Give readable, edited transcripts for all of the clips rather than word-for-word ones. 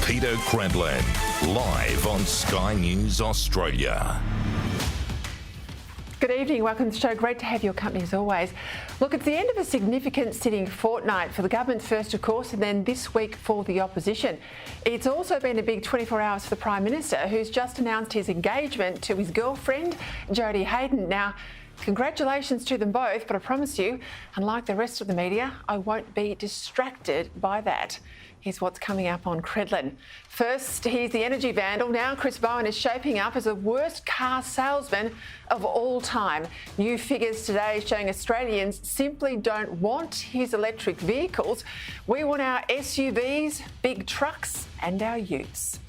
Peter Credlin, live on Sky News Australia. Good evening, welcome to the show. Great to have your company as always. Look, it's the end of a significant sitting fortnight for the government first, of course, and then this week for the opposition. It's also been a big 24 hours for the Prime Minister, who's just announced his engagement to his girlfriend, Jodie Hayden. Now, congratulations to them both, but I promise you, unlike the rest of the media, I won't be distracted by that. Here's what's coming up on Credlin. First, he's the energy vandal. Now Chris Bowen is shaping up as the worst car salesman of all time. New figures today showing Australians simply don't want his electric vehicles. We want our SUVs, big trucks and our utes.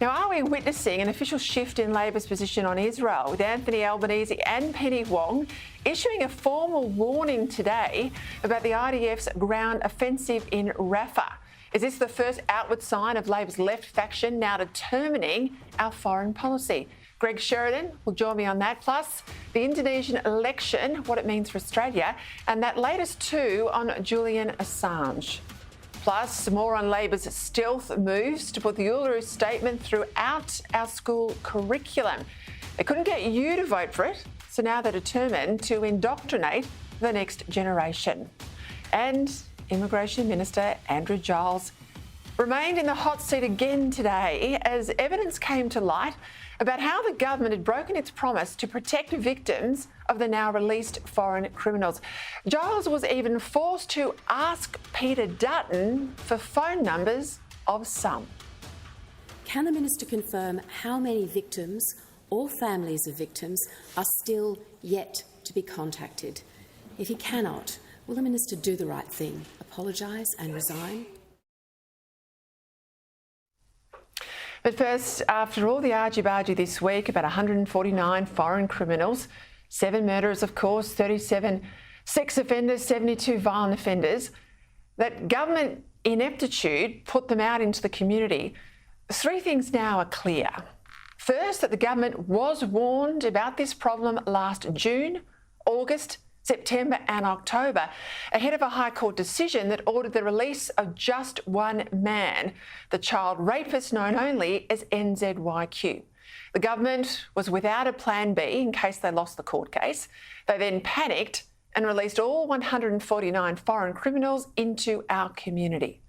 Now, are we witnessing an official shift in Labor's position on Israel, with Anthony Albanese and Penny Wong issuing a formal warning today about the IDF's ground offensive in Rafah? Is this the first outward sign of Labor's left faction now determining our foreign policy? Greg Sheridan will join me on that, plus the Indonesian election, what it means for Australia, and that latest too on Julian Assange. Plus, more on Labor's stealth moves to put the Uluru Statement throughout our school curriculum. They couldn't get you to vote for it, so now they're determined to indoctrinate the next generation. And Immigration Minister Andrew Giles remained in the hot seat again today as evidence came to light about how the government had broken its promise to protect victims of the now released foreign criminals. Giles was even forced to ask Peter Dutton for phone numbers of some. Can the Minister confirm how many victims or families of victims are still yet to be contacted? If he cannot, will the Minister do the right thing, apologise and resign? But first, after all the argy-bargy this week about 149 foreign criminals, 7 murderers, of course, 37 sex offenders, 72 violent offenders, that government ineptitude put them out into the community, 3 things now are clear. First, that the government was warned about this problem last June, August, September and October, ahead of a High Court decision that ordered the release of just one man, the child rapist known only as NZYQ. The government was without a plan B in case they lost the court case. They then panicked and released all 149 foreign criminals into our community.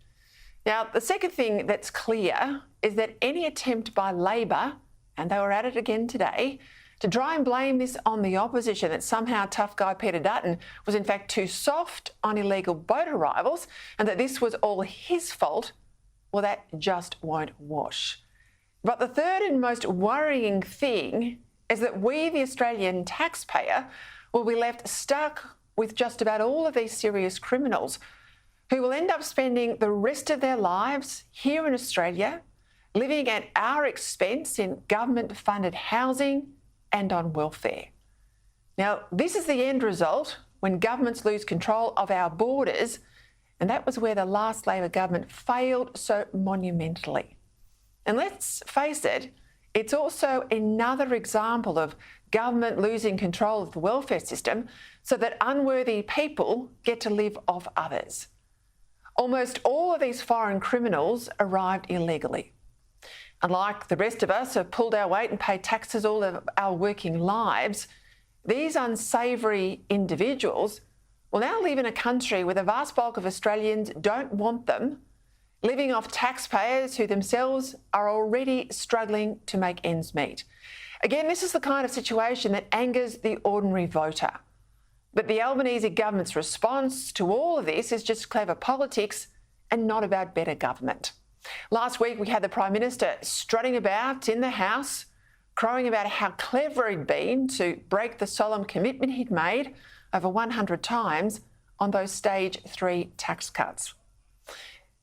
Now, the second thing that's clear is that any attempt by Labor, and they were at it again today, to try and blame this on the opposition, that somehow tough guy Peter Dutton was in fact too soft on illegal boat arrivals and that this was all his fault, well, that just won't wash. But the third and most worrying thing is that we, the Australian taxpayer, will be left stuck with just about all of these serious criminals who will end up spending the rest of their lives here in Australia, living at our expense in government-funded housing and on welfare. Now, this is the end result when governments lose control of our borders, and that was where the last Labor government failed so monumentally. And let's face it, it's also another example of government losing control of the welfare system so that unworthy people get to live off others. Almost all of these foreign criminals arrived illegally. Unlike the rest of us who have pulled our weight and paid taxes all of our working lives, these unsavoury individuals will now live in a country where the vast bulk of Australians don't want them, living off taxpayers who themselves are already struggling to make ends meet. Again, this is the kind of situation that angers the ordinary voter. But the Albanese government's response to all of this is just clever politics and not about better government. Last week, we had the Prime Minister strutting about in the House, crowing about how clever he'd been to break the solemn commitment he'd made over 100 times on those Stage 3 tax cuts.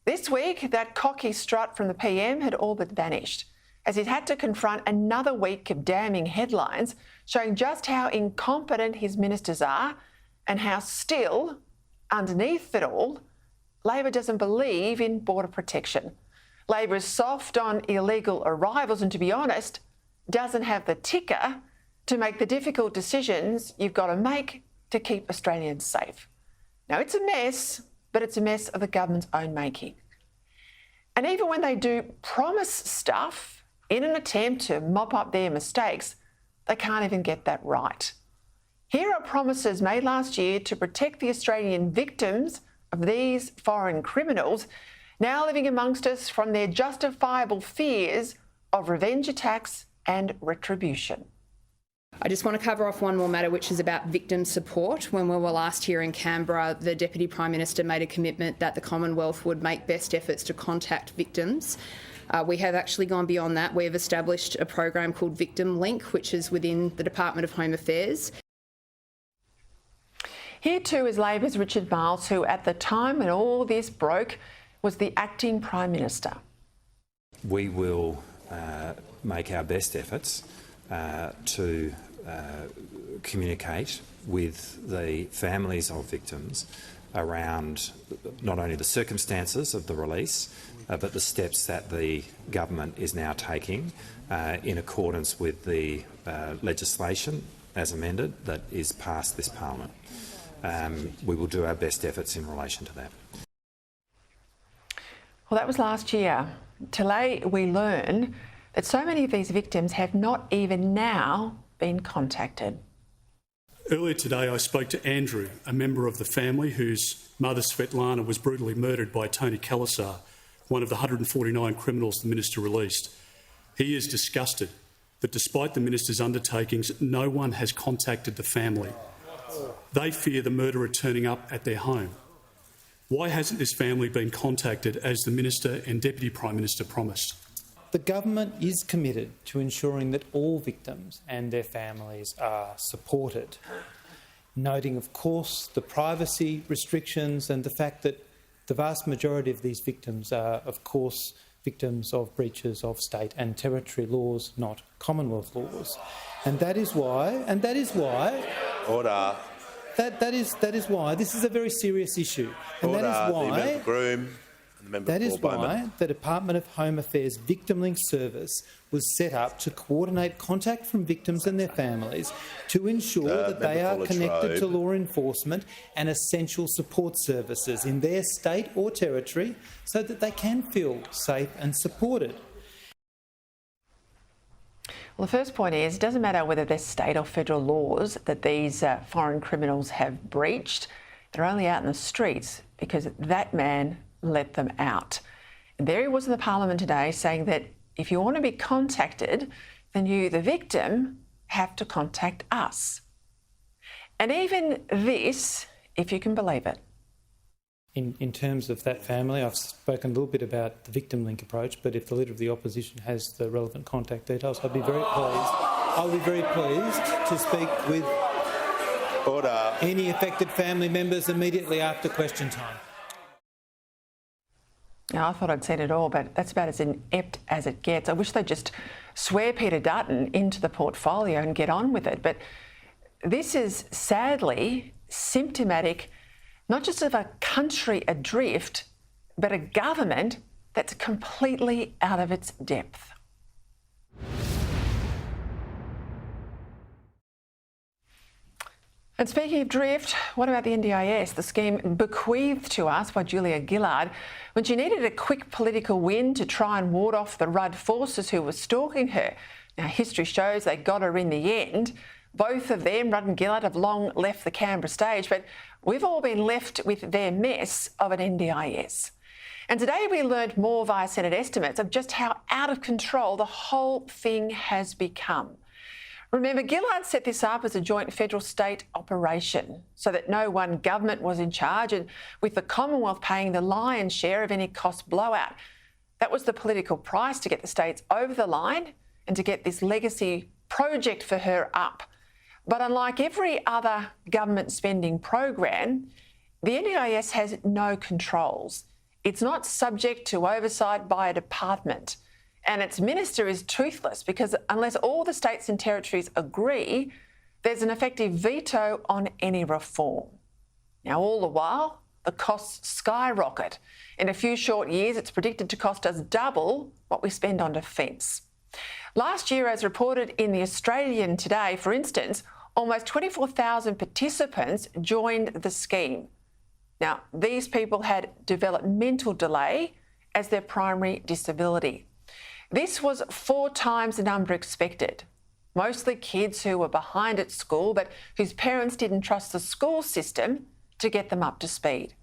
This week, that cocky strut from the PM had all but vanished, as he'd had to confront another week of damning headlines showing just how incompetent his ministers are and how still, underneath it all, Labor doesn't believe in border protection. Labor is soft on illegal arrivals and, to be honest, doesn't have the ticker to make the difficult decisions you've got to make to keep Australians safe. Now, it's a mess, but it's a mess of the government's own making. And even when they do promise stuff in an attempt to mop up their mistakes, they can't even get that right. Here are promises made last year to protect the Australian victims of these foreign criminals now living amongst us from their justifiable fears of revenge attacks and retribution. I just want to cover off one more matter, which is about victim support. When we were last here in Canberra, the Deputy Prime Minister made a commitment that the Commonwealth would make best efforts to contact victims. We have actually gone beyond that. We have established a program called Victim Link, which is within the Department of Home Affairs. Here too is Labor's Richard Marles, who at the time when all this broke was the acting Prime Minister. We will make our best efforts to communicate with the families of victims around not only the circumstances of the release, but the steps that the government is now taking in accordance with the legislation as amended that is passed this parliament. We will do our best efforts in relation to that. Well, that was last year. Today we learn that so many of these victims have not even now been contacted. Earlier today I spoke to Andrew, a member of the family whose mother Svetlana was brutally murdered by Tony Kalasar, one of the 149 criminals the Minister released. He is disgusted that despite the Minister's undertakings, no one has contacted the family. They fear the murderer turning up at their home. Why hasn't this family been contacted as the Minister and Deputy Prime Minister promised? The government is committed to ensuring that all victims and their families are supported, noting, of course, the privacy restrictions and the fact that the vast majority of these victims are, of course, victims of breaches of state and territory laws, not Commonwealth laws. And that is why Order. That is why this is a very serious issue. And Order. that is why The member Groom and the member That is Bowman. why the Department of Home Affairs Victim Link Service was set up to coordinate contact from victims and their families to ensure that they are connected to law enforcement and essential support services in their state or territory so that they can feel safe and supported. Well, the first point is, it doesn't matter whether they're state or federal laws that these foreign criminals have breached. They're only out in the streets because that man let them out. And there he was in the Parliament today saying that if you want to be contacted, then you, the victim, have to contact us. And even this, if you can believe it. In terms of that family, I've spoken a little bit about the victim link approach, but if the Leader of the Opposition has the relevant contact details, I'll be very pleased to speak with any affected family members immediately after question time. Now, I thought I'd said it all, but that's about as inept as it gets. I wish they'd just swear Peter Dutton into the portfolio and get on with it. But this is sadly symptomatic not just of a country adrift, but a government that's completely out of its depth. And speaking of drift, what about the NDIS, the scheme bequeathed to us by Julia Gillard when she needed a quick political win to try and ward off the Rudd forces who were stalking her? Now, history shows they got her in the end. Both of them, Rudd and Gillard, have long left the Canberra stage, but we've all been left with their mess of an NDIS. And today we learned more via Senate estimates of just how out of control the whole thing has become. Remember, Gillard set this up as a joint federal-state operation so that no one government was in charge, and with the Commonwealth paying the lion's share of any cost blowout. That was the political price to get the states over the line and to get this legacy project for her up. But unlike every other government spending program, the NDIS has no controls. It's not subject to oversight by a department. And its minister is toothless because unless all the states and territories agree, there's an effective veto on any reform. Now, all the while, the costs skyrocket. In a few short years, it's predicted to cost us double what we spend on defence. Last year, as reported in The Australian today, for instance, almost 24,000 participants joined the scheme. Now, these people had developmental delay as their primary disability. This was 4 times the number expected. Mostly kids who were behind at school but whose parents didn't trust the school system to get them up to speed.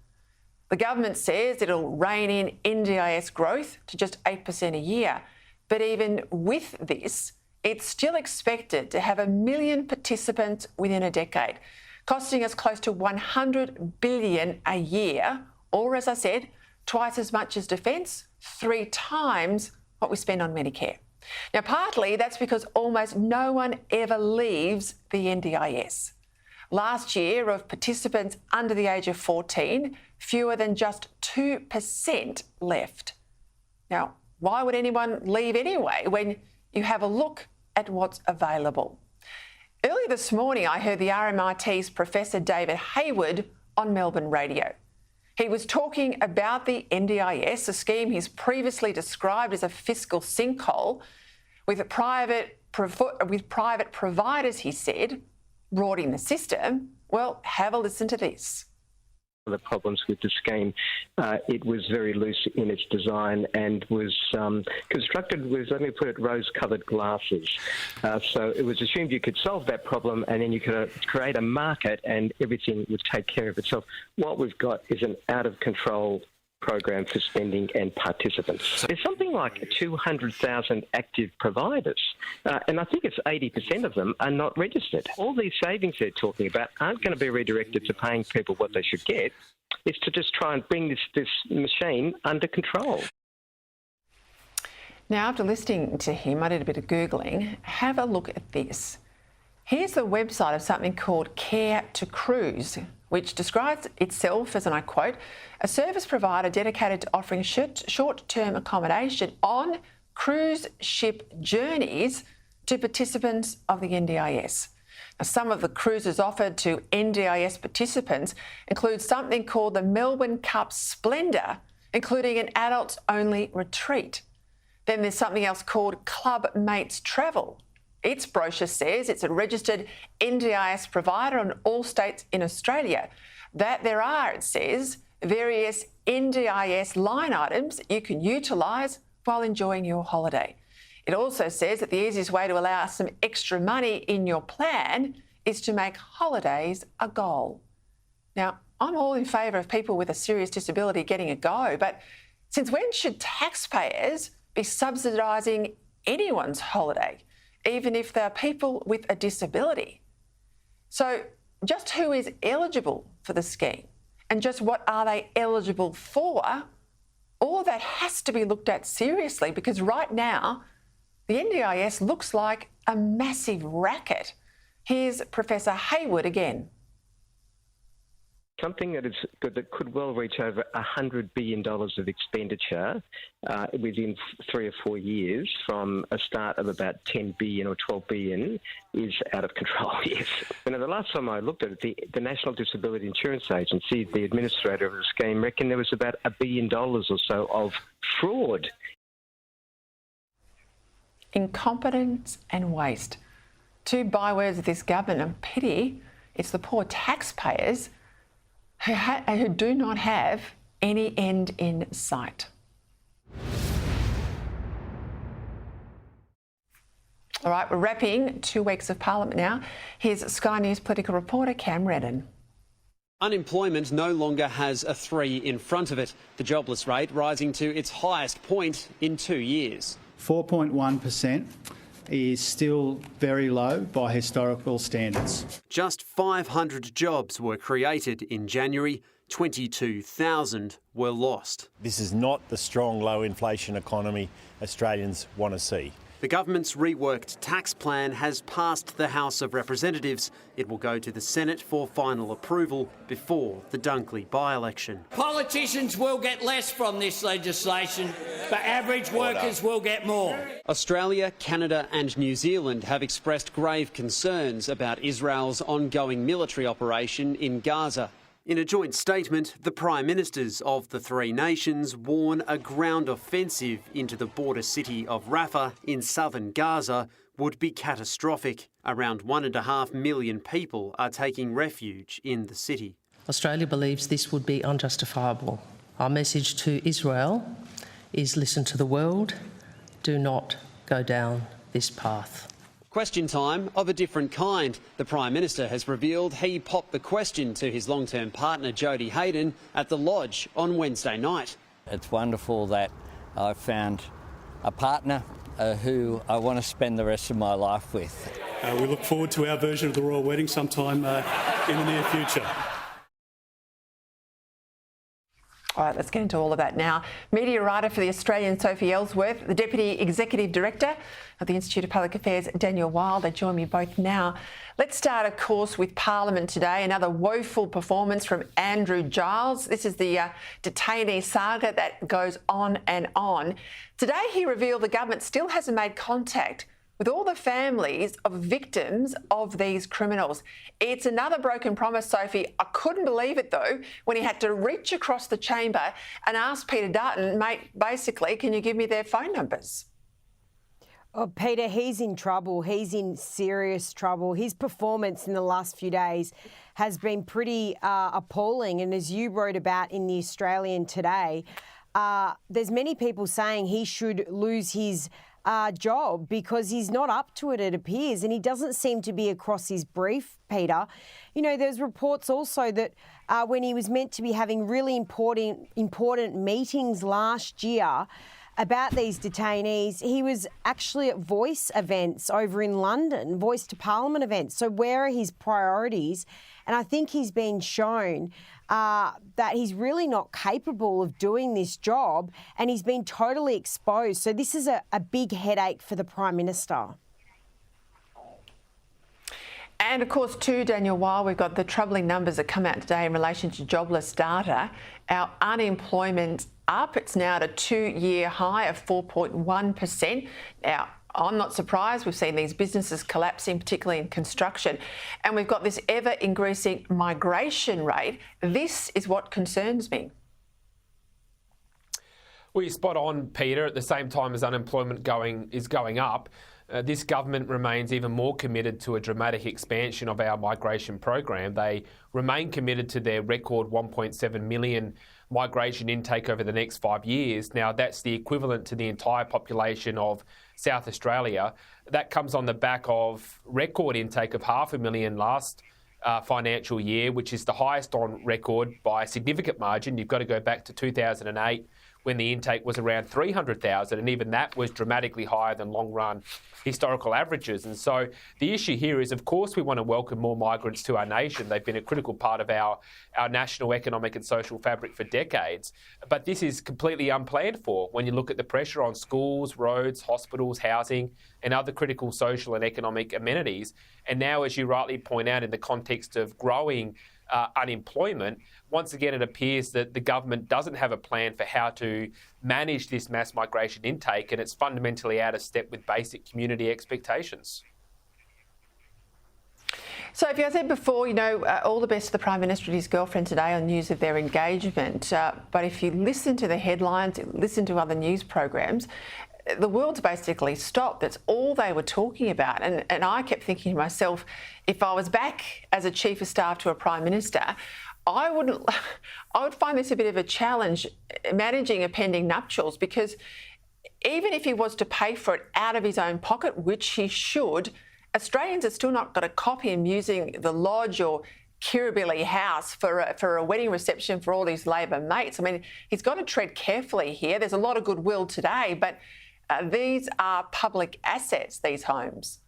The government says it'll rein in NDIS growth to just 8% a year, but even with this, it's still expected to have 1 million participants within a decade, costing us close to $100 billion a year, or as I said, twice as much as defence, 3 times what we spend on Medicare. Now, partly that's because almost no one ever leaves the NDIS. Last year, of participants under the age of 14, fewer than just 2% left. Now, why would anyone leave anyway when you have a look at what's available? Earlier this morning, I heard the RMIT's Professor David Hayward on Melbourne radio. He was talking about the NDIS, a scheme he's previously described as a fiscal sinkhole, with private providers, he said, rorting the system. Well, have a listen to this. The problems with the scheme, it was very loose in its design and was constructed with, let me put it, rose-coloured glasses. So it was assumed you could solve that problem and then you could create a market and everything would take care of itself. What we've got is an out-of-control program for spending and participants. There's something like 200,000 active providers, and I think it's 80% of them are not registered. All these savings they're talking about aren't going to be redirected to paying people what they should get. It's to just try and bring this machine under control. Now, after listening to him, I did a bit of Googling. Have a look at this. Here's the website of something called Care to Cruise, which describes itself as, and I quote, a service provider dedicated to offering short-term accommodation on cruise ship journeys to participants of the NDIS. Now, some of the cruises offered to NDIS participants include something called the Melbourne Cup Splendour, including an adults-only retreat. Then there's something else called Club Mates Travel. Its brochure says it's a registered NDIS provider in all states in Australia. That there are, it says, various NDIS line items you can utilise while enjoying your holiday. It also says that the easiest way to allow some extra money in your plan is to make holidays a goal. Now, I'm all in favour of people with a serious disability getting a go, but since when should taxpayers be subsidising anyone's holiday, even if they're people with a disability? So just who is eligible for the scheme and just what are they eligible for? All of that has to be looked at seriously, because right now the NDIS looks like a massive racket. Here's Professor Hayward again. Something that could well reach over $100 billion of expenditure within 3 or 4 years, from a start of about 10 billion or 12 billion, is out of control, yes. And the last time I looked at it, the National Disability Insurance Agency, the administrator of the scheme, reckoned there was about $1 billion or so of fraud. Incompetence and waste. 2 bywords of this government, and pity it's the poor taxpayers who do not have any end in sight. All right, we're wrapping 2 weeks of Parliament now. Here's Sky News political reporter Cam Redden. Unemployment no longer has a 3 in front of it, the jobless rate rising to its highest point in 2 years. 4.1% is still very low by historical standards. Just 500 jobs were created in January, 22,000 were lost. This is not the strong low inflation economy Australians want to see. The government's reworked tax plan has passed the House of Representatives. It will go to the Senate for final approval before the Dunkley by-election. Politicians will get less from this legislation, but average workers will get more. Australia, Canada and New Zealand have expressed grave concerns about Israel's ongoing military operation in Gaza. In a joint statement, the Prime Ministers of the 3 nations warn a ground offensive into the border city of Rafah in southern Gaza would be catastrophic. Around 1.5 million people are taking refuge in the city. Australia believes this would be unjustifiable. Our message to Israel is listen to the world. Do not go down this path. Question time of a different kind. The Prime Minister has revealed he popped the question to his long-term partner Jodie Hayden at the Lodge on Wednesday night. It's wonderful that I've found a partner who I want to spend the rest of my life with. We look forward to our version of the royal wedding sometime in the near future. All right, let's get into all of that now. Media writer for The Australian, Sophie Ellsworth, the Deputy Executive Director of the Institute of Public Affairs, Daniel Wild. They join me both now. Let's start, of course, with Parliament today. Another woeful performance from Andrew Giles. This is the detainee saga that goes on and on. Today he revealed the government still hasn't made contact with all the families of victims of these criminals. It's another broken promise, Sophie. I couldn't believe it, though, when he had to reach across the chamber and ask Peter Dutton, mate, basically, can you give me their phone numbers? Oh, Peter, he's in trouble. He's in serious trouble. His performance in the last few days has been pretty appalling. And as you wrote about in The Australian today, there's many people saying he should lose his job because he's not up to it, it appears, and he doesn't seem to be across his brief, Peter. You know, there's reports also that when he was meant to be having really important meetings last year about these detainees, he was actually at Voice events over in London, Voice to Parliament events. So where are his priorities? And I think he's been shown that he's really not capable of doing this job, and he's been totally exposed. So this is a big headache for the Prime Minister. And of course, too, Daniel, while we've got the troubling numbers that come out today in relation to jobless data, our unemployment up. It's now at a 2-year high of 4.1%. Now, I'm not surprised. We've seen these businesses collapsing, particularly in construction. And we've got this ever-increasing migration rate. This is what concerns me. Well, you're spot on, Peter. At the same time as unemployment is going up, this government remains even more committed to a dramatic expansion of our migration program. They remain committed to their record 1.7 million migration intake over the next 5 years. Now, that's the equivalent to the entire population of South Australia. That comes on the back of record intake of 500,000 last financial year, which is the highest on record by a significant margin. You've got to go back to 2008 when the intake was around 300,000, and even that was dramatically higher than long-run historical averages. And so the issue here is, of course, we want to welcome more migrants to our nation. They've been a critical part of our national economic and social fabric for decades. But this is completely unplanned for when you look at the pressure on schools, roads, hospitals, housing, and other critical social and economic amenities. And now, as you rightly point out, in the context of growing unemployment, once again, it appears that the government doesn't have a plan for how to manage this mass migration intake, and it's fundamentally out of step with basic community expectations. So, if I said before, you know, all the best to the Prime Minister and his girlfriend today on news of their engagement. But if you listen to the headlines, listen to other news programs, the world's basically stopped. That's all they were talking about. And I kept thinking to myself, if I was back as a Chief of Staff to a Prime Minister, I would find this a bit of a challenge managing a pending nuptials, because even if he was to pay for it out of his own pocket, which he should, Australians have still not got to copy him using the Lodge or Kirribilli House for a wedding reception for all his Labor mates. I mean, he's got to tread carefully here. There's a lot of goodwill today, but these are public assets, these homes.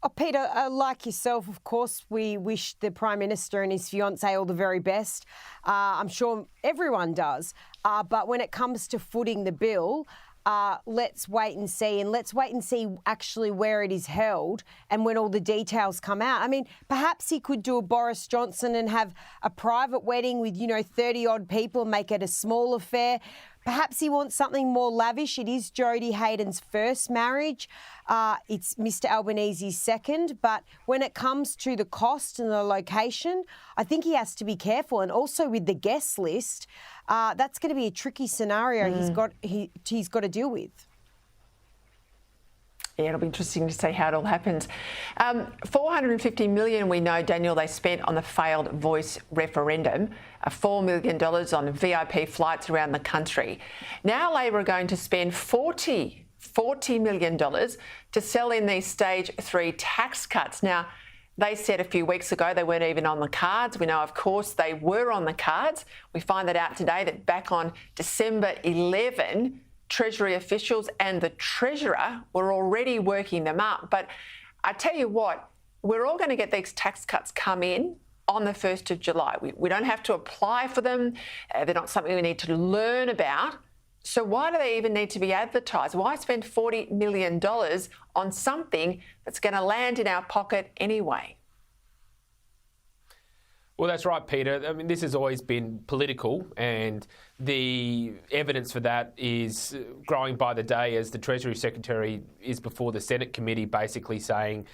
Oh, Peter, like yourself, of course, we wish the Prime Minister and his fiancée all the very best. I'm sure everyone does. But when it comes to footing the bill, let's wait and see. And let's wait and see actually where it is held and when all the details come out. I mean, perhaps he could do a Boris Johnson and have a private wedding with, 30-odd people, make it a small affair. Perhaps he wants something more lavish. It is Jodie Hayden's first marriage. It's Mr Albanese's second. But when it comes to the cost and the location, I think he has to be careful. And also with the guest list, that's going to be a tricky scenario he's got to deal with. Yeah, it'll be interesting to see how it all happens. $450 million, we know, Daniel, they spent on the failed Voice referendum, $4 million on VIP flights around the country. Now Labor are going to spend $40 million to sell in these stage 3 tax cuts. Now, they said a few weeks ago they weren't even on the cards. We know, of course, they were on the cards. We find that out today, that back on December 11, Treasury officials and the Treasurer were already working them up. But I tell you what, we're all going to get these tax cuts come in on the 1st of July. We don't have to apply for them. They're not something we need to learn about. So why do they even need to be advertised? Why spend $40 million on something that's going to land in our pocket anyway? Well, that's right, Peter. I mean, this has always been political, and the evidence for that is growing by the day as the Treasury Secretary is before the Senate committee basically saying,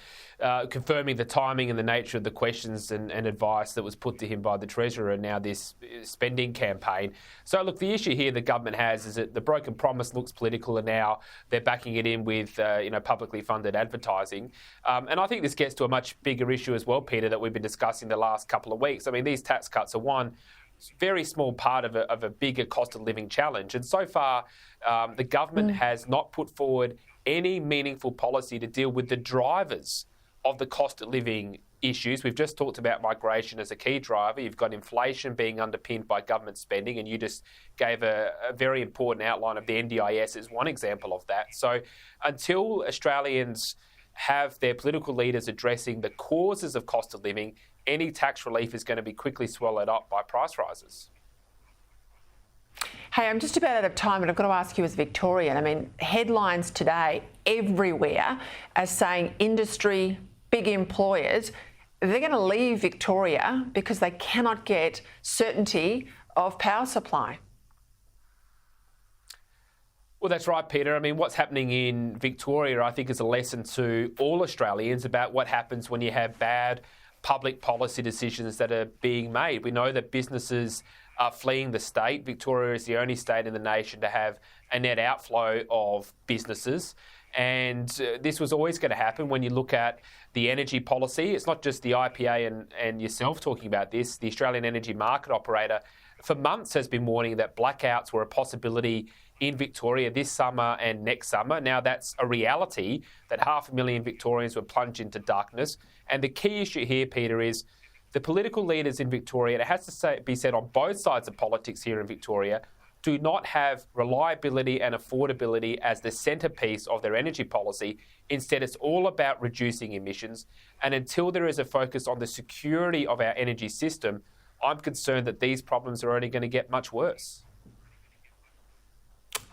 confirming the timing and the nature of the questions and advice that was put to him by the Treasurer, and now this spending campaign. So, look, the issue here the government has is that the broken promise looks political, and now they're backing it in with publicly funded advertising. And I think this gets to a much bigger issue as well, Peter, that we've been discussing the last couple of weeks. I mean, these tax cuts are one very small part of a bigger cost of living challenge. And so far, the government has not put forward any meaningful policy to deal with the drivers of the cost of living issues. We've just talked about migration as a key driver. You've got inflation being underpinned by government spending, and you just gave a very important outline of the NDIS as one example of that. So until Australians have their political leaders addressing the causes of cost of living, any tax relief is going to be quickly swallowed up by price rises. Hey, I'm just about out of time, but I've got to ask you as Victorian. I mean, headlines today everywhere are saying industry, big employers, they're going to leave Victoria because they cannot get certainty of power supply. Well, that's right, Peter. I mean, what's happening in Victoria, I think, is a lesson to all Australians about what happens when you have bad public policy decisions that are being made. We know that businesses are fleeing the state. Victoria is the only state in the nation to have a net outflow of businesses. And this was always going to happen when you look at the energy policy. It's not just the IPA and yourself talking about this. The Australian Energy Market Operator for months has been warning that blackouts were a possibility in Victoria this summer and next summer. Now that's a reality, that 500,000 Victorians were plunged into darkness. And the key issue here, Peter, is the political leaders in Victoria, and it has to be said on both sides of politics here in Victoria, do not have reliability and affordability as the centrepiece of their energy policy. Instead, it's all about reducing emissions. And until there is a focus on the security of our energy system, I'm concerned that these problems are only going to get much worse.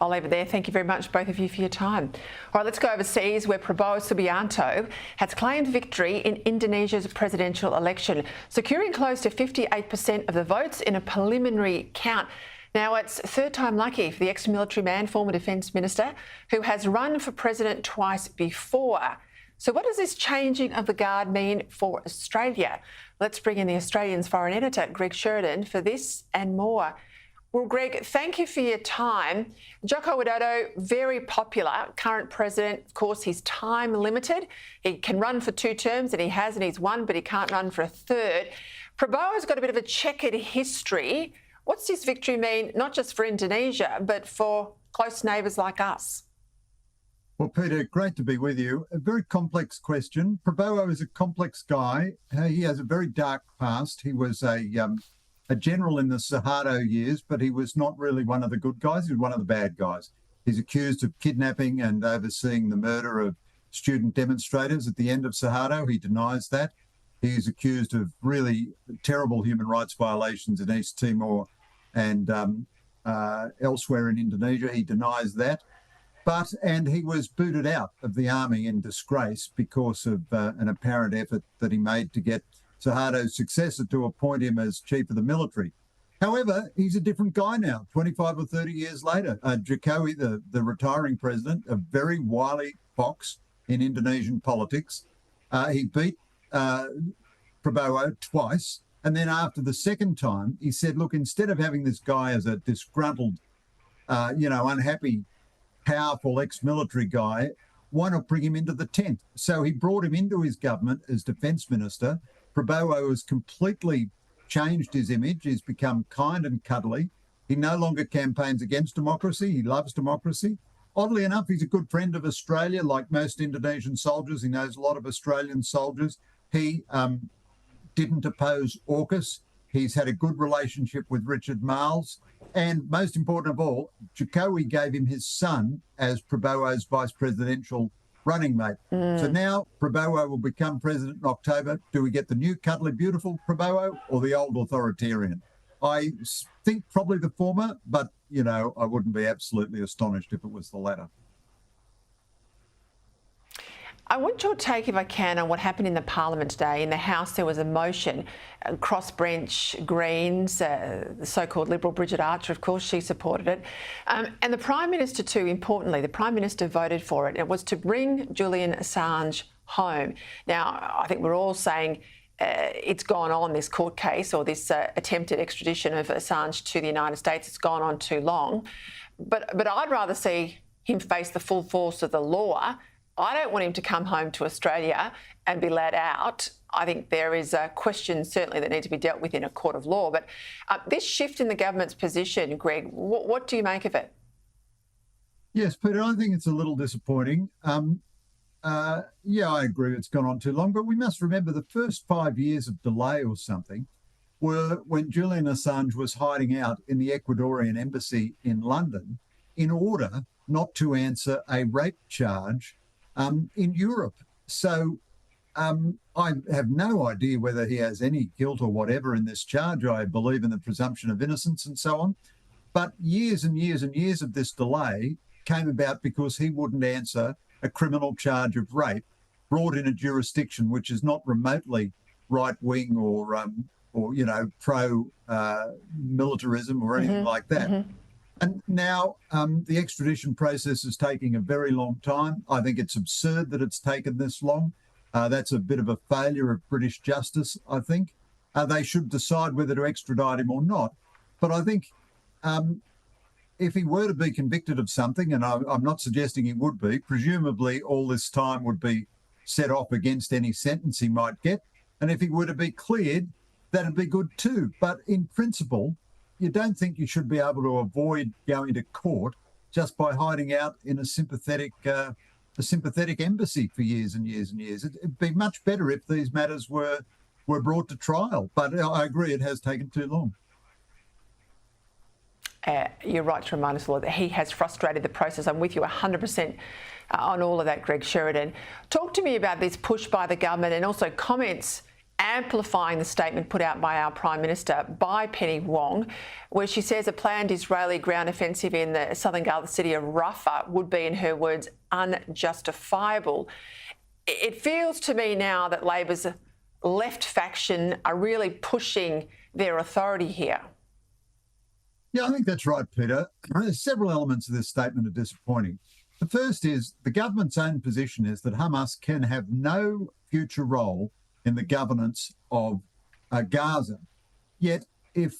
I'll leave it there. Thank you very much, both of you, for your time. All right, let's go overseas, where Prabowo Subianto has claimed victory in Indonesia's presidential election, securing close to 58% of the votes in a preliminary count. Now, it's third time lucky for the ex-military man, former Defence Minister, who has run for president twice before. So what does this changing of the guard mean for Australia? Let's bring in the Australian's foreign editor, Greg Sheridan, for this and more. Well, Greg, thank you for your time. Joko Widodo, very popular, current president. Of course, he's time limited. He can run for 2 terms, and he has, and he's won, but he can't run for a third. Prabowo's got a bit of a checkered history. What's this victory mean, not just for Indonesia, but for close neighbours like us? Well, Peter, great to be with you. A very complex question. Prabowo is a complex guy. He has a very dark past. He was a general in the Suharto years, but he was not really one of the good guys. He was one of the bad guys. He's accused of kidnapping and overseeing the murder of student demonstrators at the end of Suharto. He denies that. He's accused of really terrible human rights violations in East Timor and elsewhere in Indonesia. He denies that. And he was booted out of the army in disgrace because of an apparent effort that he made to get Suharto's successor to appoint him as chief of the military. However, he's a different guy now, 25 or 30 years later. Jokowi, the retiring president, a very wily fox in Indonesian politics. He beat Prabowo twice. And then after the second time, he said, look, instead of having this guy as a disgruntled, unhappy, powerful ex-military guy, why not bring him into the tent? So he brought him into his government as Defence Minister. Prabowo has completely changed his image. He's become kind and cuddly. He no longer campaigns against democracy. He loves democracy. Oddly enough, he's a good friend of Australia, like most Indonesian soldiers. He knows a lot of Australian soldiers. He didn't oppose AUKUS. He's had a good relationship with Richard Marles. And most important of all, Jokowi gave him his son as Prabowo's vice presidential running mate. So now Prabowo will become president in October. Do we get the new cuddly beautiful Prabowo or the old authoritarian? I think probably the former, but, you know, I wouldn't be absolutely astonished if it was the latter. I want your take, if I can, on what happened in the Parliament today. In the House, there was a motion, crossbench Greens, the so-called Liberal Bridget Archer, of course, she supported it. And the Prime Minister too, importantly, the Prime Minister voted for it. It was to bring Julian Assange home. Now, I think we're all saying it's gone on, this court case or this attempted extradition of Assange to the United States. It's gone on too long. But I'd rather see him face the full force of the law. I don't want him to come home to Australia and be let out. I think there is a question certainly that needs to be dealt with in a court of law. But this shift in the government's position, Greg, what do you make of it? Yes, Peter, I think it's a little disappointing. Yeah, I agree it's gone on too long, but we must remember the first 5 years of delay or something were when Julian Assange was hiding out in the Ecuadorian embassy in London in order not to answer a rape charge in Europe. So I have no idea whether he has any guilt or whatever in this charge. I believe in the presumption of innocence and so on. But years and years and years of this delay came about because he wouldn't answer a criminal charge of rape brought in a jurisdiction which is not remotely right-wing or you know, pro-militarism or anything like that. And now the extradition process is taking a very long time. I think it's absurd that it's taken this long. That's a bit of a failure of British justice, I think. They should decide whether to extradite him or not. But I think if he were to be convicted of something, and I'm not suggesting he would be, presumably all this time would be set off against any sentence he might get. And if he were to be cleared, that'd be good too. But in principle, you don't think you should be able to avoid going to court just by hiding out in a sympathetic embassy for years and years and years. It'd be much better if these matters were brought to trial. But I agree, it has taken too long. You're right to remind us all that he has frustrated the process. I'm with you 100% on all of that, Greg Sheridan. Talk to me about this push by the government and also comments amplifying the statement put out by our Prime Minister, by Penny Wong, where she says a planned Israeli ground offensive in the southern Gaza city of Rafah would be, in her words, unjustifiable. It feels to me now that Labor's left faction are really pushing their authority here. Yeah, I think that's right, Peter. Several elements of this statement are disappointing. The first is the government's own position is that Hamas can have no future role in the governance of Gaza. Yet, if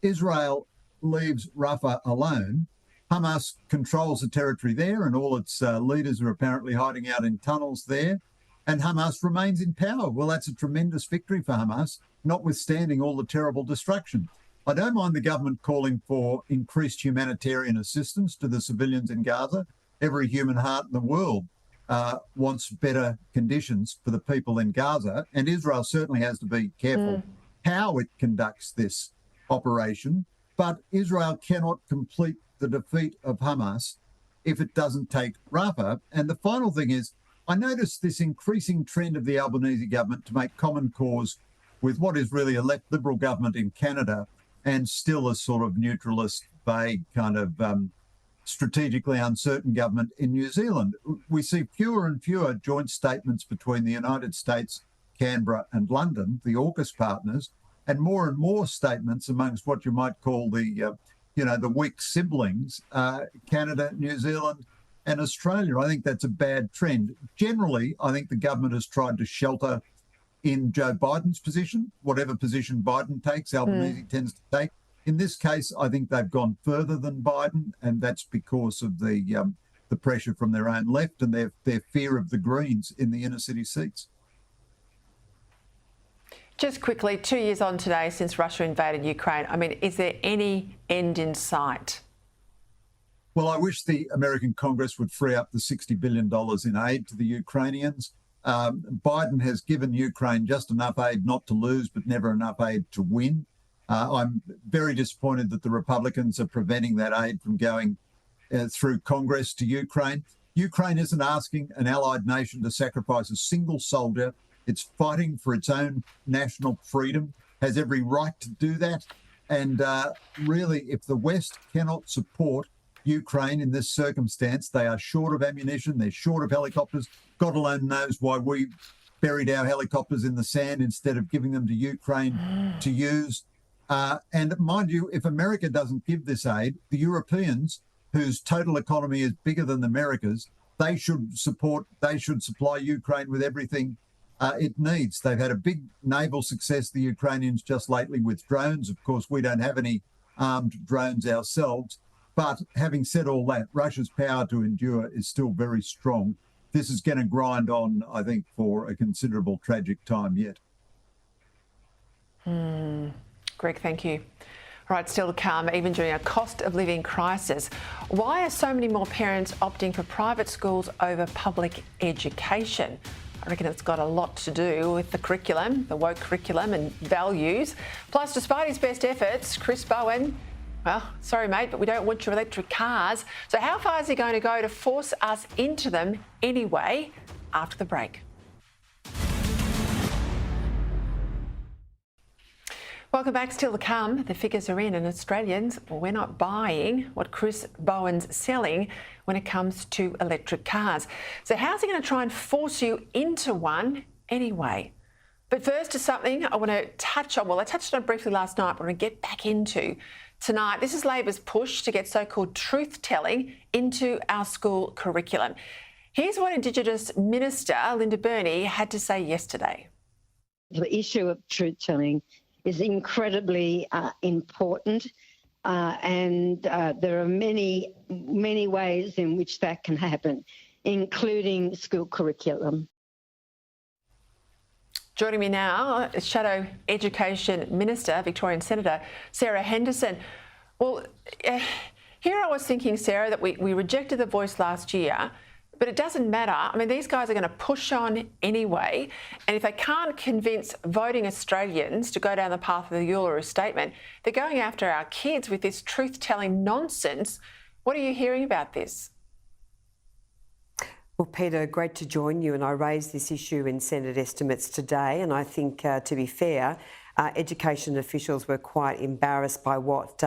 Israel leaves Rafah alone, Hamas controls the territory there and all its leaders are apparently hiding out in tunnels there, and Hamas remains in power. Well, that's a tremendous victory for Hamas, notwithstanding all the terrible destruction. I don't mind the government calling for increased humanitarian assistance to the civilians in Gaza. Every human heart in the world wants better conditions for the people in Gaza, and Israel certainly has to be careful how it conducts this operation. But Israel cannot complete the defeat of Hamas if it doesn't take Rafah. And the final thing is, I noticed this increasing trend of the Albanese government to make common cause with what is really a left Liberal government in Canada and still a sort of neutralist, vague kind of strategically uncertain government in New Zealand. We see fewer and fewer joint statements between the United States, Canberra and London, the AUKUS partners, and more statements amongst what you might call the, the weak siblings, Canada, New Zealand and Australia. I think that's a bad trend. Generally, I think the government has tried to shelter in Joe Biden's position. Whatever position Biden takes, Albanese tends to take. In this case, I think they've gone further than Biden, and that's because of the the pressure from their own left and their fear of the Greens in the inner city seats. Just quickly, 2 years on today since Russia invaded Ukraine. I mean, is there any end in sight? Well, I wish the American Congress would free up the $60 billion in aid to the Ukrainians. Biden has given Ukraine just enough aid not to lose, but never enough aid to win. I'm very disappointed that the Republicans are preventing that aid from going through Congress to Ukraine. Ukraine isn't asking an allied nation to sacrifice a single soldier. It's fighting for its own national freedom, has every right to do that. And really, if the West cannot support Ukraine in this circumstance, they are short of ammunition, they're short of helicopters. God alone knows why we buried our helicopters in the sand instead of giving them to Ukraine to use. And mind you, if America doesn't give this aid, the Europeans, whose total economy is bigger than America's, they should supply Ukraine with everything it needs. They've had a big naval success, the Ukrainians, just lately with drones. Of course, we don't have any armed drones ourselves. But having said all that, Russia's power to endure is still very strong. This is going to grind on, I think, for a considerable tragic time yet. Greg, thank you. All right, still to come, even during a cost of living crisis. Why are so many more parents opting for private schools over public education? I reckon it's got a lot to do with the curriculum, the woke curriculum and values. Plus, despite his best efforts, Chris Bowen, well, sorry, mate, but we don't want your electric cars. So how far is he going to go to force us into them anyway? After the break. Welcome back. Still to come. The figures are in, and Australians, well, we're not buying what Chris Bowen's selling when it comes to electric cars. So how's he going to try and force you into one anyway? But first to something I want to touch on. Well, I touched on it briefly last night, but I want to get back into tonight. This is Labor's push to get so-called truth-telling into our school curriculum. Here's what Indigenous Minister Linda Burney had to say yesterday. The issue of truth-telling is incredibly important, and there are many ways in which that can happen, including school curriculum. Joining me now, Shadow Education Minister, Victorian Senator Sarah Henderson. Well, here I was thinking, Sarah, that we rejected the voice last year, but it doesn't matter. I mean, these guys are going to push on anyway, and if they can't convince voting Australians to go down the path of the Uluru Statement, they're going after our kids with this truth-telling nonsense. What are you hearing about this? Well, Peter, great to join you, and I raised this issue in Senate estimates today, and I think, to be fair, education officials were quite embarrassed by what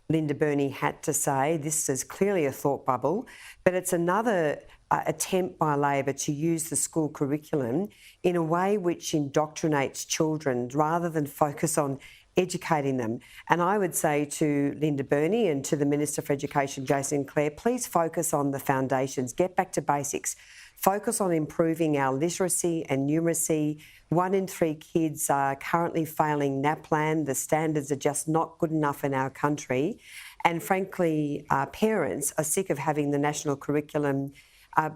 Linda Burney had to say. This is clearly a thought bubble, but it's another attempt by Labor to use the school curriculum in a way which indoctrinates children rather than focus on educating them. And I would say to Linda Burney and to the Minister for Education, Jason Clare, please focus on the foundations, get back to basics, focus on improving our literacy and numeracy. 1 in 3 kids are currently failing NAPLAN. The standards are just not good enough in our country. And frankly, parents are sick of having the national curriculum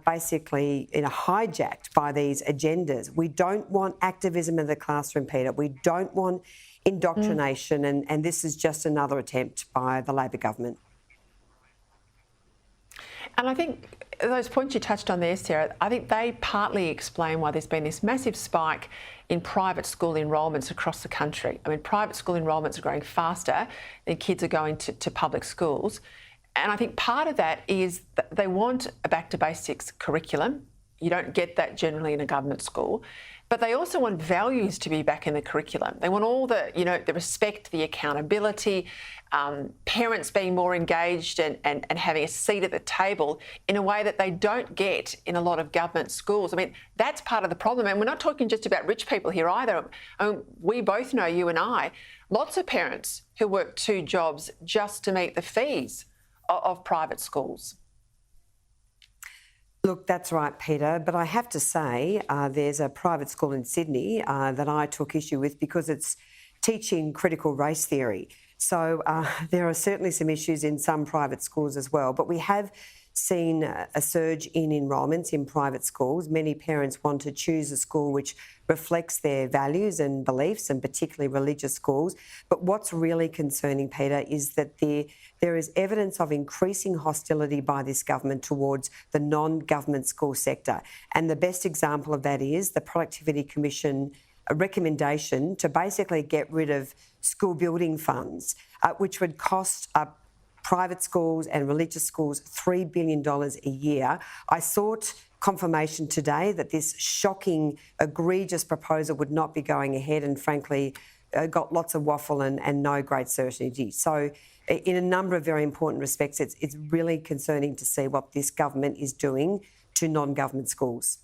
basically hijacked by these agendas. We don't want activism in the classroom, Peter. We don't want indoctrination, and this is just another attempt by the Labor government. And I think those points you touched on there, Sarah, I think they partly explain why there's been this massive spike in private school enrolments across the country. I mean, private school enrolments are growing faster than kids are going to public schools. And I think part of that is that they want a back to basics curriculum. You don't get that generally in a government school. But they also want values to be back in the curriculum. They want all the, the respect, the accountability, parents being more engaged and having a seat at the table in a way that they don't get in a lot of government schools. I mean, that's part of the problem. And we're not talking just about rich people here either. We both know, you and I, lots of parents who work 2 jobs just to meet the fees of private schools. Look, that's right, Peter, but I have to say there's a private school in Sydney that I took issue with because it's teaching critical race theory. So there are certainly some issues in some private schools as well. But we have seen a surge in enrolments in private schools. Many parents want to choose a school which reflects their values and beliefs, and particularly religious schools. But what's really concerning, Peter, is that there is evidence of increasing hostility by this government towards the non-government school sector. And the best example of that is the Productivity Commission recommendation to basically get rid of school building funds, which would cost private schools and religious schools $3 billion a year. I sought confirmation today that this shocking, egregious proposal would not be going ahead, and frankly got lots of waffle and no great certainty. So in a number of very important respects, it's really concerning to see what this government is doing to non-government schools.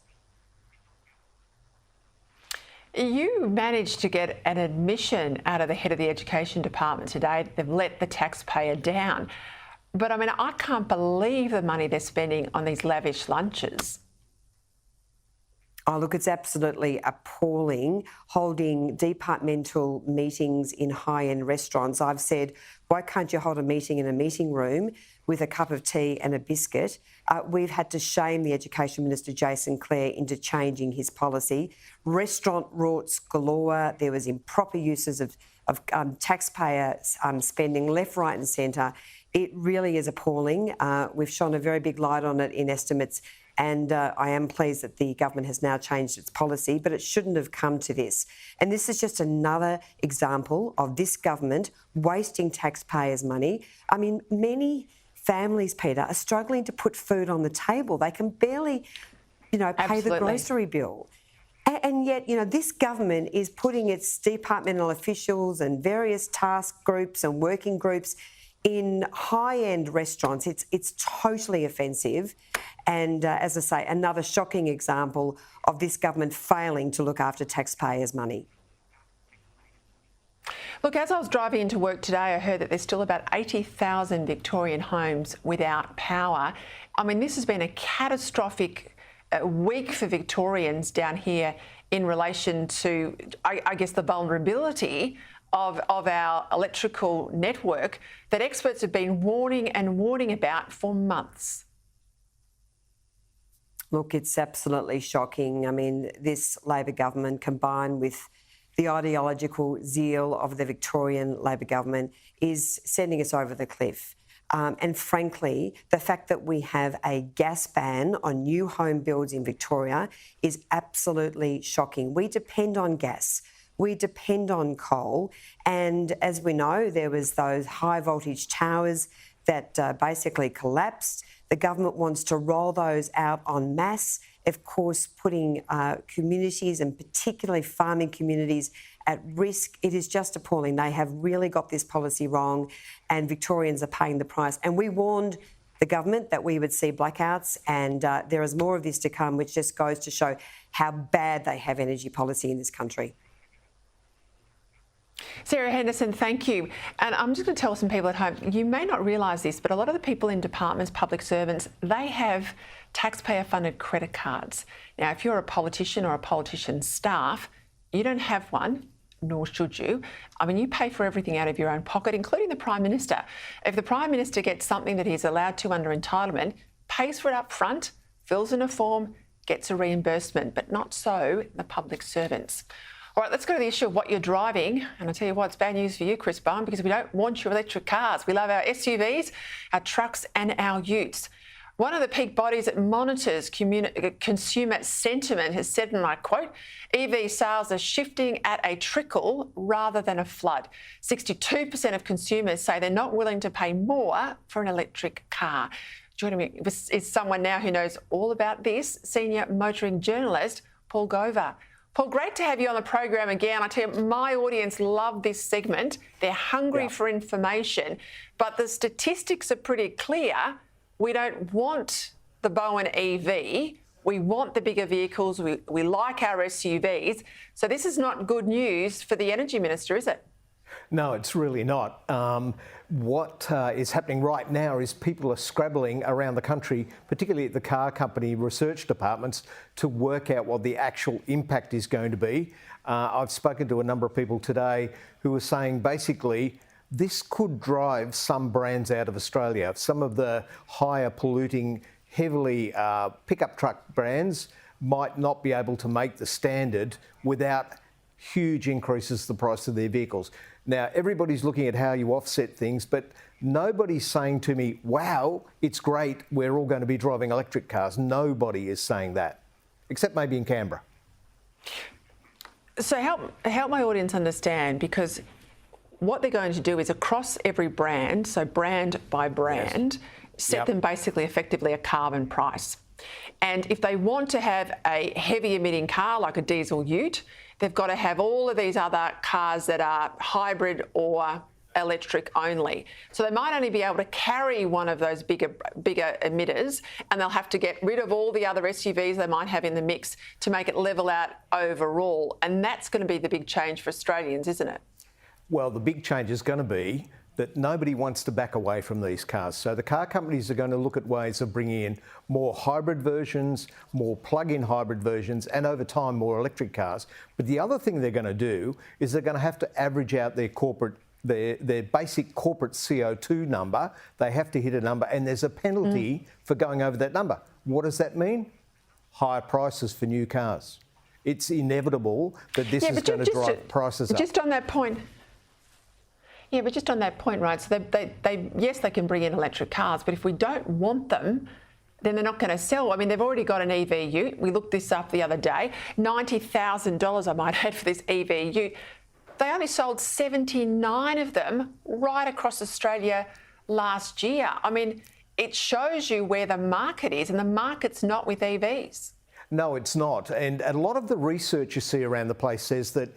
You managed to get an admission out of the head of the Education Department today. They've let the taxpayer down. But I mean, I can't believe the money they're spending on these lavish lunches. Oh, look, it's absolutely appalling, holding departmental meetings in high-end restaurants. I've said, why can't you hold a meeting in a meeting room with a cup of tea and a biscuit? We've had to shame the Education Minister, Jason Clare, into changing his policy. Restaurant rorts galore. There was improper uses of taxpayer spending left, right and centre. It really is appalling. We've shone a very big light on it in estimates, and I am pleased that the government has now changed its policy, but it shouldn't have come to this. And this is just another example of this government wasting taxpayers' money. I mean, many families, Peter, are struggling to put food on the table. They can barely, pay the grocery bill. And yet, this government is putting its departmental officials and various task groups and working groups in high-end restaurants. It's totally offensive. And as I say, another shocking example of this government failing to look after taxpayers' money. Look, as I was driving into work today, I heard that there's still about 80,000 Victorian homes without power. I mean, this has been a catastrophic week for Victorians down here in relation to, I guess, the vulnerability of our electrical network that experts have been warning and warning about for months. Look, it's absolutely shocking. I mean, this Labor government, combined with the ideological zeal of the Victorian Labor government, is sending us over the cliff. And frankly, the fact that we have a gas ban on new home builds in Victoria is absolutely shocking. We depend on gas. We depend on coal. And as we know, there was those high voltage towers that basically collapsed. The government wants to roll those out en masse, of course, putting communities and particularly farming communities at risk. It is just appalling. They have really got this policy wrong, and Victorians are paying the price. And we warned the government that we would see blackouts, and there is more of this to come, which just goes to show how bad they have energy policy in this country. Sarah Henderson, thank you. And I'm just going to tell some people at home, you may not realise this, but a lot of the people in departments, public servants, they have taxpayer-funded credit cards. Now, if you're a politician or a politician's staff, you don't have one, nor should you. I mean, you pay for everything out of your own pocket, including the Prime Minister. If the Prime Minister gets something that he's allowed to under entitlement, pays for it up front, fills in a form, gets a reimbursement, but not so the public servants. All right, let's go to the issue of what you're driving. And I'll tell you what, it's bad news for you, Chris Bowen, because we don't want your electric cars. We love our SUVs, our trucks and our utes. One of the peak bodies that monitors consumer sentiment has said, and I quote, EV sales are shifting at a trickle rather than a flood. 62% of consumers say they're not willing to pay more for an electric car. Joining me is someone now who knows all about this, senior motoring journalist Paul Gover. Paul, great to have you on the program again. I tell you, my audience love this segment. They're hungry for information, but the statistics are pretty clear. We don't want the Bowen EV. We want the bigger vehicles. We like our SUVs. So this is not good news for the Energy Minister, is it? No, it's really not. What is happening right now is people are scrabbling around the country, particularly at the car company research departments, to work out what the actual impact is going to be. I've spoken to a number of people today who are saying basically this could drive some brands out of Australia. Some of the higher polluting, heavily pickup truck brands might not be able to make the standard without huge increases to the price of their vehicles. Now, everybody's looking at how you offset things, but nobody's saying to me, wow, it's great, we're all going to be driving electric cars. Nobody is saying that, except maybe in Canberra. So help my audience understand, because what they're going to do is across every brand, so brand by brand, set them basically effectively a carbon price. And if they want to have a heavy emitting car like a diesel ute, they've got to have all of these other cars that are hybrid or electric only. So they might only be able to carry one of those bigger emitters, and they'll have to get rid of all the other SUVs they might have in the mix to make it level out overall. And that's going to be the big change for Australians, isn't it? Well, the big change is going to be that nobody wants to back away from these cars. So the car companies are going to look at ways of bringing in more hybrid versions, more plug-in hybrid versions, and over time, more electric cars. But the other thing they're going to do is they're going to have to average out their basic corporate CO2 number. They have to hit a number, and there's a penalty for going over that number. What does that mean? Higher prices for new cars. It's inevitable that this is going to drive prices up. Just on that point. Yeah, but just on that point, right, so yes, they can bring in electric cars, but if we don't want them, then they're not going to sell. I mean, they've already got an EV ute. We looked this up the other day. $90,000, I might add, for this EV ute. They only sold 79 of them right across Australia last year. I mean, it shows you where the market is, and the market's not with EVs. No, it's not. And a lot of the research you see around the place says that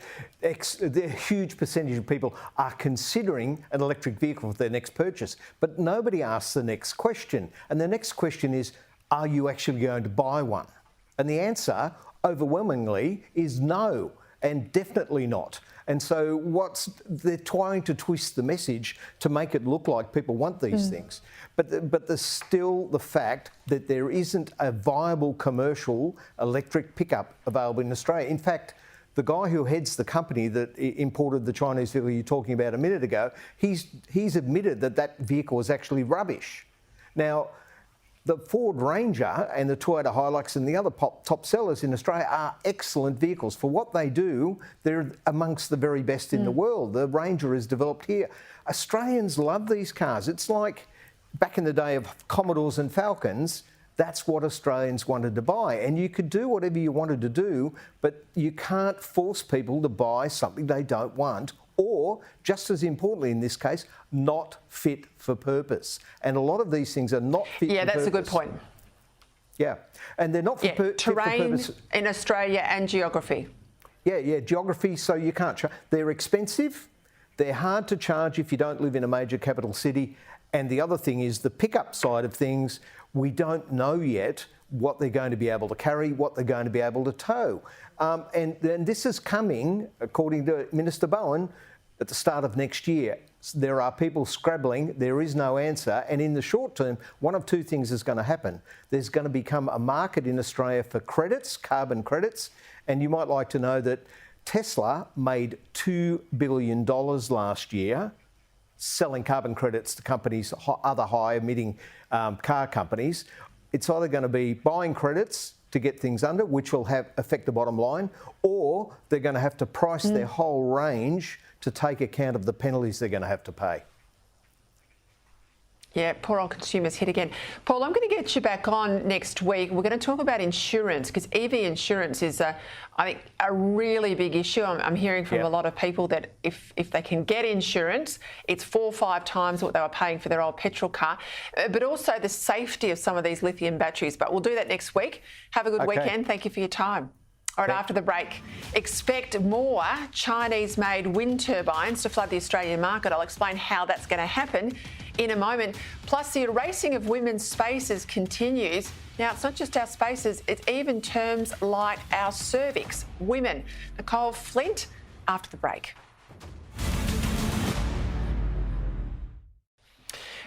a huge percentage of people are considering an electric vehicle for their next purchase. But nobody asks the next question. And the next question is, are you actually going to buy one? And the answer, overwhelmingly, is no, and definitely not. And so they're trying to twist the message to make it look like people want these things. But there's still the fact that there isn't a viable commercial electric pickup available in Australia. In fact, the guy who heads the company that imported the Chinese vehicle you're talking about a minute ago, he's admitted that vehicle is actually rubbish. Now, the Ford Ranger and the Toyota Hilux and the other top sellers in Australia are excellent vehicles. For what they do, they're amongst the very best in the world. The Ranger is developed here. Australians love these cars. It's like back in the day of Commodores and Falcons, that's what Australians wanted to buy. And you could do whatever you wanted to do, but you can't force people to buy something they don't want, or, just as importantly in this case, not fit for purpose. And a lot of these things are not fit for purpose. Yeah, that's a good point. Yeah, and they're not fit for purpose. Terrain in Australia and geography. Yeah, geography, so you can't charge. They're expensive, they're hard to charge if you don't live in a major capital city. And the other thing is the pickup side of things, we don't know yet what they're going to be able to carry, what they're going to be able to tow. And this is coming, according to Minister Bowen, at the start of next year. There are people scrabbling, there is no answer, and in the short term, one of two things is going to happen. There's going to become a market in Australia for credits, carbon credits, and you might like to know that Tesla made $2 billion last year selling carbon credits to companies, other high-emitting car companies. It's either going to be buying credits to get things under, which will affect the bottom line, or they're going to have to price their whole range to take account of the penalties they're going to have to pay. Yeah, poor old consumers hit again. Paul, I'm going to get you back on next week. We're going to talk about insurance, because EV insurance is, I think, a really big issue. I'm hearing from a lot of people that if they can get insurance, it's 4 or 5 times what they were paying for their old petrol car, but also the safety of some of these lithium batteries. But we'll do that next week. Have a good weekend. Thank you for your time. All right, after the break, expect more Chinese-made wind turbines to flood the Australian market. I'll explain how that's going to happen in a moment. Plus, the erasing of women's spaces continues. Now, it's not just our spaces, it's even terms like our cervix. Women. Nicole Flint, after the break.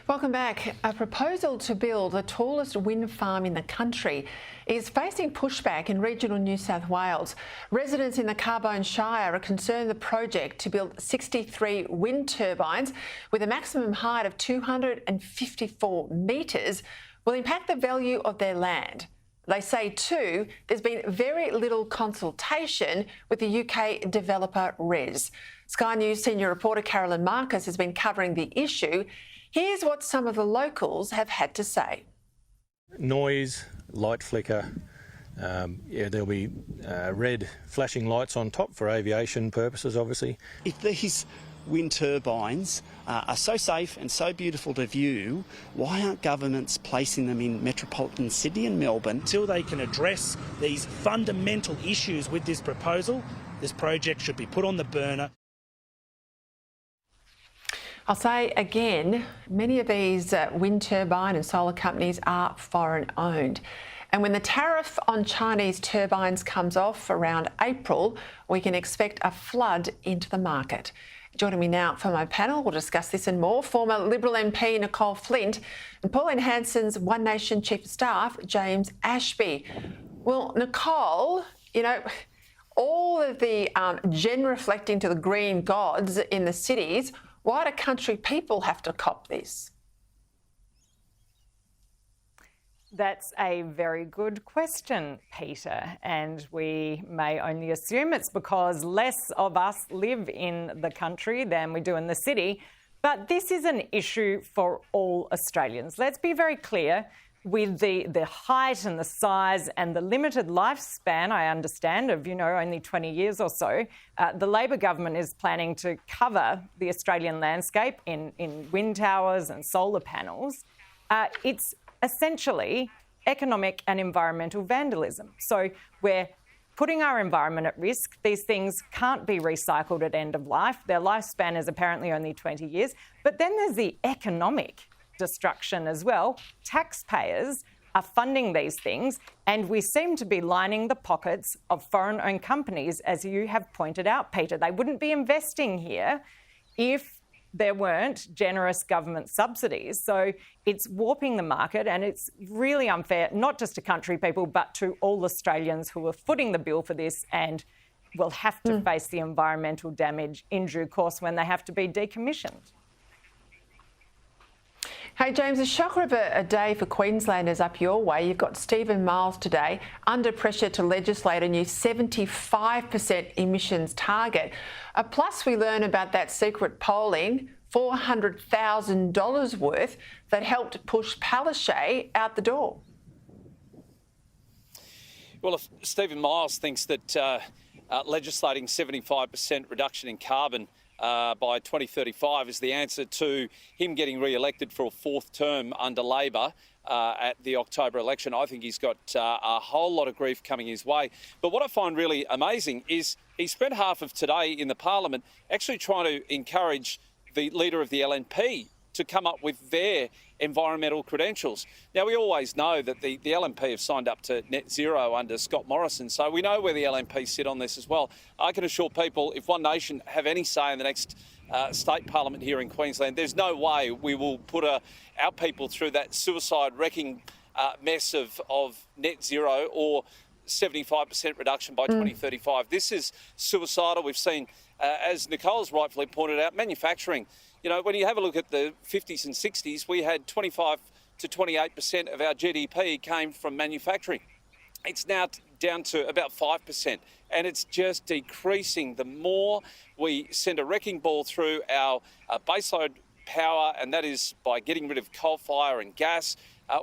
Welcome back. A proposal to build the tallest wind farm in the country is facing pushback in regional New South Wales. Residents in the Carbone Shire are concerned the project to build 63 wind turbines with a maximum height of 254 metres will impact the value of their land. They say too, there's been very little consultation with the UK developer RES. Sky News senior reporter Credlin Marcus has been covering the issue. Here's what some of the locals have had to say. Noise, light flicker, there'll be red flashing lights on top for aviation purposes, obviously. If these wind turbines are so safe and so beautiful to view, why aren't governments placing them in metropolitan Sydney and Melbourne? Until they can address these fundamental issues with this proposal, this project should be put on the burner. I'll say again, many of these wind turbine and solar companies are foreign owned. And when the tariff on Chinese turbines comes off around April, we can expect a flood into the market. Joining me now for my panel, we'll discuss this and more, former Liberal MP Nicole Flint and Pauline Hanson's One Nation Chief of Staff, James Ashby. Well, Nicole, you know, all of the genuflecting to the green gods in the cities, why do country people have to cop this? That's a very good question, Peter, and we may only assume it's because less of us live in the country than we do in the city. But this is an issue for all Australians. Let's be very clear. With the height and the size and the limited lifespan, I understand, of, only 20 years or so, the Labor government is planning to cover the Australian landscape in wind towers and solar panels. It's essentially economic and environmental vandalism. So we're putting our environment at risk. These things can't be recycled at end of life. Their lifespan is apparently only 20 years. But then there's the economic destruction as well. Taxpayers are funding these things, and we seem to be lining the pockets of foreign-owned companies, as you have pointed out, Peter. They wouldn't be investing here if there weren't generous government subsidies. So it's warping the market, and it's really unfair, not just to country people, but to all Australians who are footing the bill for this and will have to face the environmental damage in due course when they have to be decommissioned. Hey, James, a shocker of a day for Queenslanders up your way. You've got Stephen Miles today under pressure to legislate a new 75% emissions target. Plus, we learn about that secret polling, $400,000 worth, that helped push Palaszczuk out the door. Well, if Stephen Miles thinks that legislating 75% reduction in carbon by 2035 is the answer to him getting re-elected for a fourth term under Labor at the October election, I think he's got a whole lot of grief coming his way. But what I find really amazing is he spent half of today in the Parliament actually trying to encourage the leader of the LNP to come up with their environmental credentials. Now, we always know that the LNP have signed up to net zero under Scott Morrison, so we know where the LNP sit on this as well. I can assure people, if One Nation have any say in the next state parliament here in Queensland, there's no way we will put our people through that suicide-wrecking mess of net zero or 75% reduction by 2035. This is suicidal. We've seen, as Nicole's rightfully pointed out, manufacturing. When you have a look at the 50s and 60s, we had 25 to 28% of our GDP came from manufacturing. It's now down to about 5%, and it's just decreasing. The more we send a wrecking ball through our baseload power, and that is by getting rid of coal fire and gas,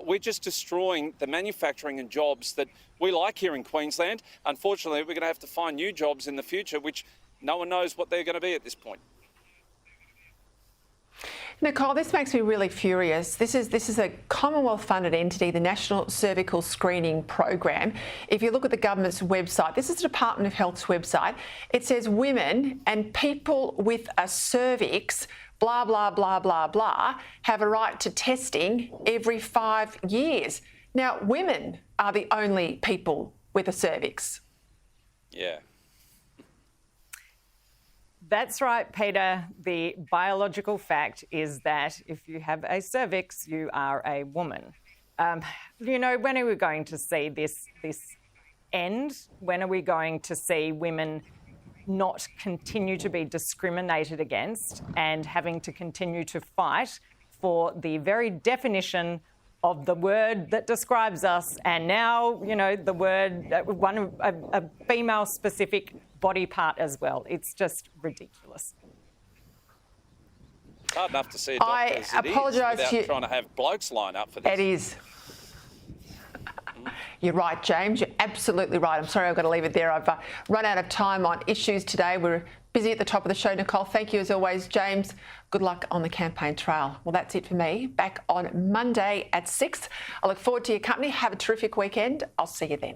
we're just destroying the manufacturing and jobs that we like here in Queensland. Unfortunately, we're going to have to find new jobs in the future, which no one knows what they're going to be at this point. Nicole, this makes me really furious. This is a Commonwealth-funded entity, the National Cervical Screening Program. If you look at the government's website, this is the Department of Health's website, it says women and people with a cervix, blah, blah, blah, blah, blah, have a right to testing every 5 years. Now, women are the only people with a cervix. Yeah. That's right, Peter. The biological fact is that if you have a cervix, you are a woman. When are we going to see this end? When are we going to see women not continue to be discriminated against and having to continue to fight for the very definition of the word that describes us, and now, the word, a female-specific body part as well? It's just ridiculous. Hard enough to see a doctor as it is without trying to have blokes line up for this. It is. You're right, James. You're absolutely right. I'm sorry I've got to leave it there. I've run out of time on issues today. We're busy at the top of the show, Nicole. Thank you as always, James. Good luck on the campaign trail. Well, that's it for me. Back on Monday at 6. I look forward to your company. Have a terrific weekend. I'll see you then.